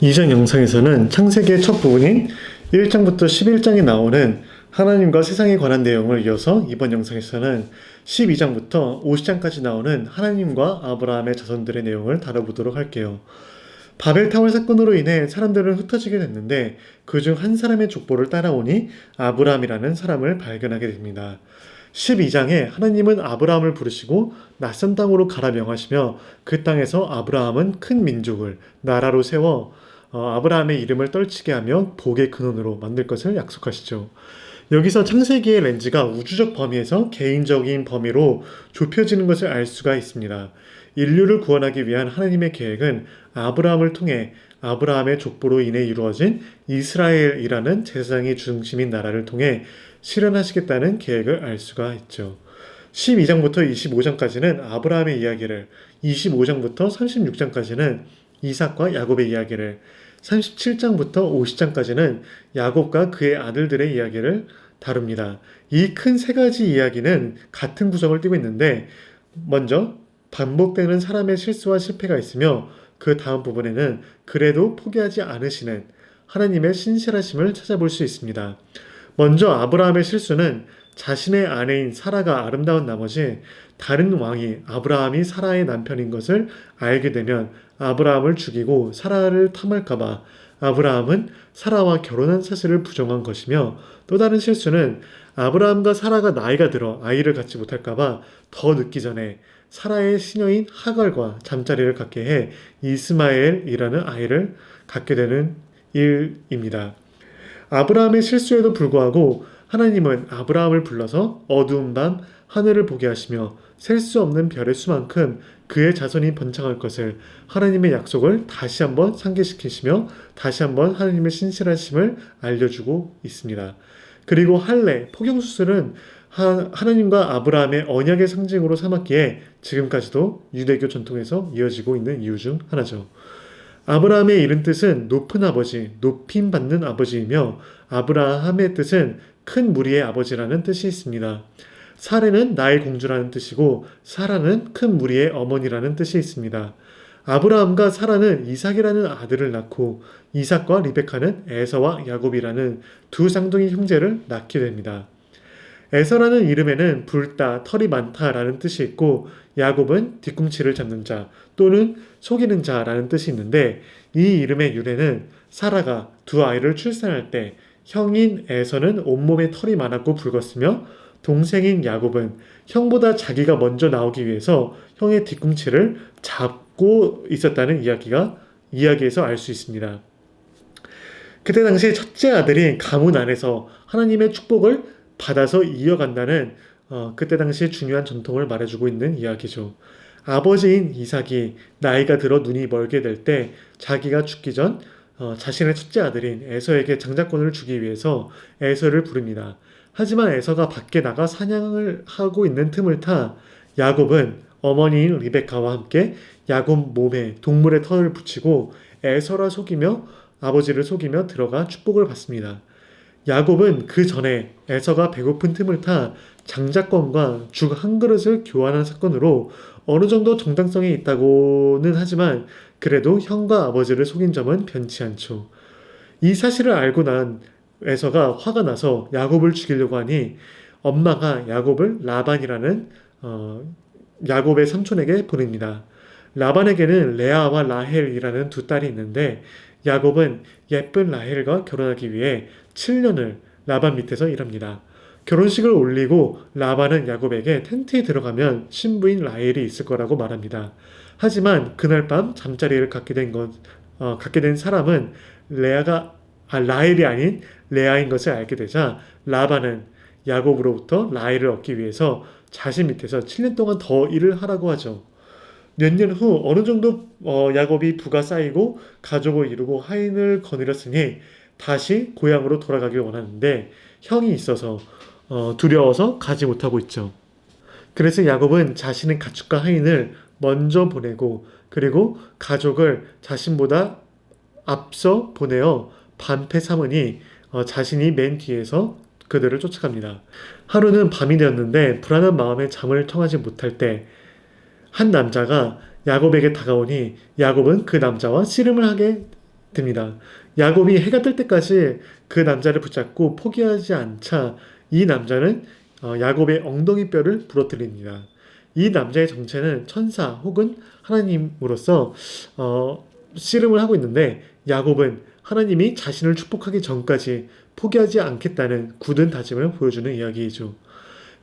이전 영상에서는 창세기의 첫 부분인 1장부터 11장에 나오는 하나님과 세상에 관한 내용을 이어서 이번 영상에서는 12장부터 50장까지 나오는 하나님과 아브라함의 자손들의 내용을 다뤄보도록 할게요. 바벨타월 사건으로 인해 사람들은 흩어지게 됐는데 그중 한 사람의 족보를 따라오니 아브라함이라는 사람을 발견하게 됩니다. 12장에 하나님은 아브라함을 부르시고 낯선 땅으로 가라 명하시며 그 땅에서 아브라함은 큰 민족을 나라로 세워 아브라함의 이름을 떨치게 하며 복의 근원으로 만들 것을 약속하시죠. 여기서 창세기의 렌즈가 우주적 범위에서 개인적인 범위로 좁혀지는 것을 알 수가 있습니다. 인류를 구원하기 위한 하나님의 계획은 아브라함을 통해 아브라함의 족보로 인해 이루어진 이스라엘이라는 제사장이 중심인 나라를 통해 실현하시겠다는 계획을 알 수가 있죠. 12장부터 25장까지는 아브라함의 이야기를, 25장부터 36장까지는 이삭과 야곱의 이야기를, 37장부터 50장까지는 야곱과 그의 아들들의 이야기를 다룹니다. 이 큰 세 가지 이야기는 같은 구성을 띠고 있는데 먼저 반복되는 사람의 실수와 실패가 있으며 그 다음 부분에는 그래도 포기하지 않으시는 하나님의 신실하심을 찾아볼 수 있습니다. 먼저 아브라함의 실수는 자신의 아내인 사라가 아름다운 나머지 다른 왕이 아브라함이 사라의 남편인 것을 알게 되면 아브라함을 죽이고 사라를 탐할까봐 아브라함은 사라와 결혼한 사실을 부정한 것이며, 또 다른 실수는 아브라함과 사라가 나이가 들어 아이를 갖지 못할까봐 더 늦기 전에 사라의 시녀인 하갈과 잠자리를 갖게 해 이스마엘이라는 아이를 갖게 되는 일입니다. 아브라함의 실수에도 불구하고 하나님은 아브라함을 불러서 어두운 밤 하늘을 보게 하시며 셀 수 없는 별의 수만큼 그의 자손이 번창할 것을 하나님의 약속을 다시 한번 상기시키시며 다시 한번 하나님의 신실하심을 알려주고 있습니다. 그리고 할례, 포경수술은 하나님과 아브라함의 언약의 상징으로 삼았기에 지금까지도 유대교 전통에서 이어지고 있는 이유 중 하나죠. 아브라함의 이른 뜻은 높은 아버지, 높임 받는 아버지이며 아브라함의 뜻은 큰 무리의 아버지라는 뜻이 있습니다. 사레는 나의 공주라는 뜻이고 사라는 큰 무리의 어머니라는 뜻이 있습니다. 아브라함과 사라는 이삭이라는 아들을 낳고 이삭과 리베카는 에서와 야곱이라는 두 쌍둥이 형제를 낳게 됩니다. 에서라는 이름에는 붉다, 털이 많다라는 뜻이 있고 야곱은 뒤꿈치를 잡는 자 또는 속이는 자라는 뜻이 있는데, 이 이름의 유래는 사라가 두 아이를 출산할 때 형인 에서는 온몸에 털이 많았고 붉었으며 동생인 야곱은 형보다 자기가 먼저 나오기 위해서 형의 뒤꿈치를 잡고 있었다는 이야기에서 알 수 있습니다. 그때 당시 첫째 아들이 가문 안에서 하나님의 축복을 받아서 이어간다는 그때 당시 중요한 전통을 말해주고 있는 이야기죠. 아버지인 이삭이 나이가 들어 눈이 멀게 될 때 자기가 죽기 전 자신의 첫째 아들인 에서에게 장자권을 주기 위해서 에서를 부릅니다. 하지만 에서가 밖에 나가 사냥을 하고 있는 틈을 타 야곱은 어머니인 리베카와 함께 야곱 몸에 동물의 털을 붙이고 에서라 속이며 아버지를 속이며 들어가 축복을 받습니다. 야곱은 그 전에 에서가 배고픈 틈을 타 장자권과 죽 한 그릇을 교환한 사건으로 어느 정도 정당성이 있다고는 하지만 그래도 형과 아버지를 속인 점은 변치 않죠. 이 사실을 알고 난 에서가 화가 나서 야곱을 죽이려고 하니 엄마가 야곱을 라반이라는 야곱의 삼촌에게 보냅니다. 라반에게는 레아와 라헬이라는 두 딸이 있는데 야곱은 예쁜 라헬과 결혼하기 위해 7년을 라반 밑에서 일합니다. 결혼식을 올리고 라반은 야곱에게 텐트에 들어가면 신부인 라헬이 있을 거라고 말합니다. 하지만 그날 밤 잠자리를 갖게 된 사람은 라헬이 아닌 레아인 것을 알게 되자 라반은 야곱으로부터 라헬을 얻기 위해서 자신 밑에서 7년 동안 더 일을 하라고 하죠. 몇 년 후 어느 정도 야곱이 부가 쌓이고 가족을 이루고 하인을 거느렸으니 다시 고향으로 돌아가길 원하는데 형이 있어서 두려워서 가지 못하고 있죠. 그래서 야곱은 자신의 가축과 하인을 먼저 보내고 그리고 가족을 자신보다 앞서 보내어 반패 삼으니 자신이 맨 뒤에서 그들을 쫓아갑니다. 하루는 밤이 되었는데 불안한 마음에 잠을 청하지 못할 때 한 남자가 야곱에게 다가오니 야곱은 그 남자와 씨름을 하게 됩니다. 야곱이 해가 뜰 때까지 그 남자를 붙잡고 포기하지 않자 이 남자는 야곱의 엉덩이 뼈를 부러뜨립니다. 이 남자의 정체는 천사 혹은 하나님으로서 씨름을 하고 있는데 야곱은 하나님이 자신을 축복하기 전까지 포기하지 않겠다는 굳은 다짐을 보여주는 이야기이죠.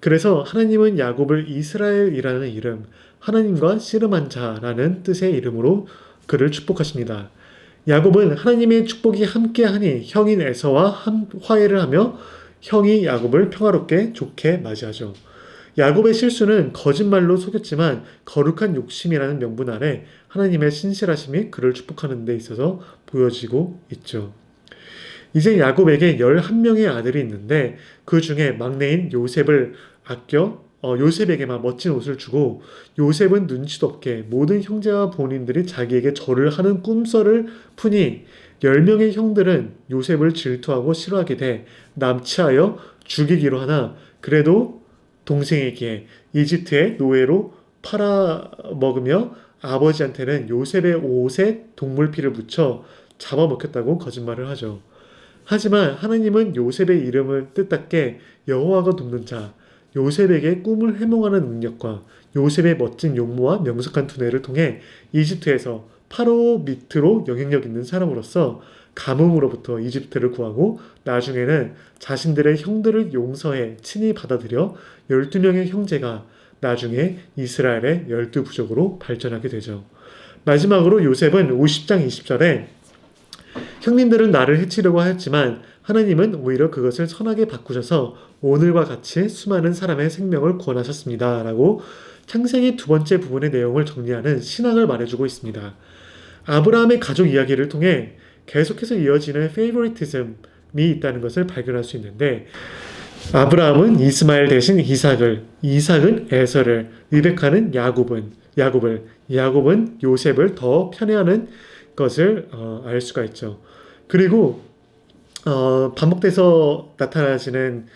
그래서 하나님은 야곱을 이스라엘이라는 이름, 하나님과 씨름한 자라는 뜻의 이름으로 그를 축복하십니다. 야곱은 하나님의 축복이 함께하니 형인 에서와 화해를 하며 형이 야곱을 평화롭게 좋게 맞이하죠. 야곱의 실수는 거짓말로 속였지만 거룩한 욕심이라는 명분 아래 하나님의 신실하심이 그를 축복하는 데 있어서 보여지고 있죠. 이제 야곱에게 11명의 아들이 있는데 그 중에 막내인 요셉을 아껴 요셉에게만 멋진 옷을 주고 요셉은 눈치도 없게 모든 형제와 부모님들이 자기에게 절을 하는 꿈썰을 푸니 10명의 형들은 요셉을 질투하고 싫어하게 돼 남치하여 죽이기로 하나 그래도 동생에게 이집트의 노예로 팔아먹으며 아버지한테는 요셉의 옷에 동물 피를 묻혀 잡아먹혔다고 거짓말을 하죠. 하지만 하나님은 요셉의 이름을 뜻답게 여호와가 돕는 자, 요셉에게 꿈을 해몽하는 능력과 요셉의 멋진 용모와 명석한 두뇌를 통해 이집트에서 파라오 밑으로 영향력 있는 사람으로서 가뭄으로부터 이집트를 구하고 나중에는 자신들의 형들을 용서해 친히 받아들여 12명의 형제가 나중에 이스라엘의 12부족으로 발전하게 되죠. 마지막으로 요셉은 50장 20절에 형님들은 나를 해치려고 하였지만 하나님은 오히려 그것을 선하게 바꾸셔서 오늘과 같이 수많은 사람의 생명을 구원하셨습니다. 라고 창세기 두 번째 부분의 내용을 정리하는 신학을 말해주고 있습니다. 아브라함의 가족 이야기를 통해 계속해서 이어지는 페이보리티즘이 있다는 것을 발견할 수 있는데 아브라함은 이스마엘 대신 이삭을, 이삭은 에서를, 리베카는 야곱은 요셉을 더 편애하는 것을 알 수가 있죠. 그리고 반복돼서 나타나지는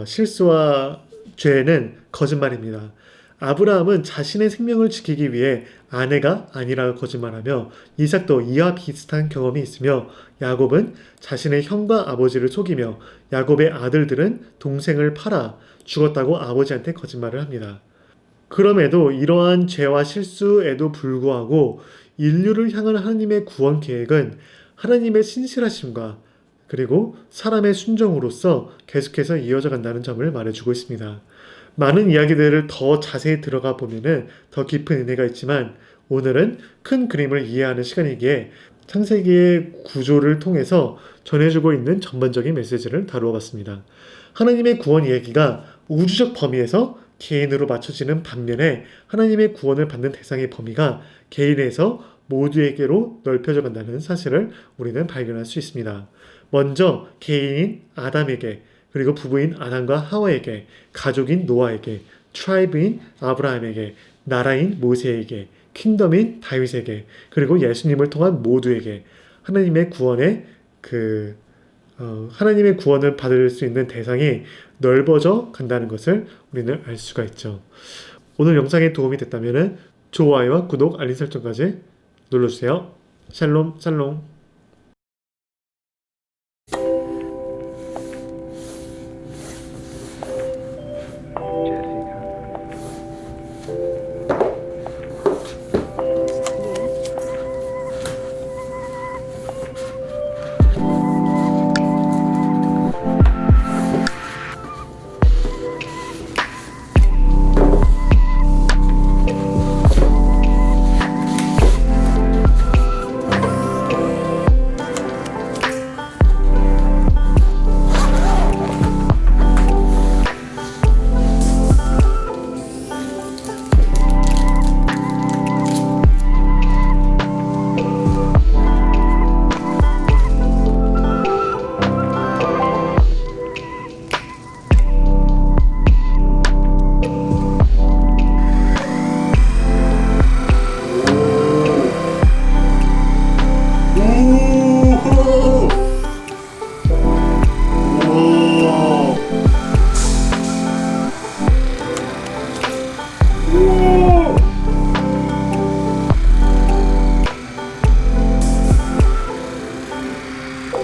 실수와 죄는 거짓말입니다. 아브라함은 자신의 생명을 지키기 위해 아내가 아니라 거짓말하며 이삭도 이와 비슷한 경험이 있으며 야곱은 자신의 형과 아버지를 속이며 야곱의 아들들은 동생을 팔아 죽었다고 아버지한테 거짓말을 합니다. 그럼에도 이러한 죄와 실수에도 불구하고 인류를 향한 하나님의 구원 계획은 하나님의 신실하심과 그리고 사람의 순종으로서 계속해서 이어져 간다는 점을 말해주고 있습니다. 많은 이야기들을 더 자세히 들어가 보면은 더 깊은 은혜가 있지만 오늘은 큰 그림을 이해하는 시간이기에 창세기의 구조를 통해서 전해주고 있는 전반적인 메시지를 다루어 봤습니다. 하나님의 구원 이야기가 우주적 범위에서 개인으로 맞춰지는 반면에 하나님의 구원을 받는 대상의 범위가 개인에서 모두에게로 넓혀져 간다는 사실을 우리는 발견할 수 있습니다. 먼저 개인인 아담에게 그리고 부부인 아담과 하와에게 가족인 노아에게 트라이브인 아브라함에게 나라인 모세에게 킹덤인 다윗에게 그리고 예수님을 통한 모두에게 하나님의 구원을 받을 수 있는 대상이 넓어져 간다는 것을 우리는 알 수가 있죠. 오늘 영상에 도움이 됐다면 좋아요와 구독, 알림 설정까지 눌러주세요. 샬롬 샬롬.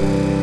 네.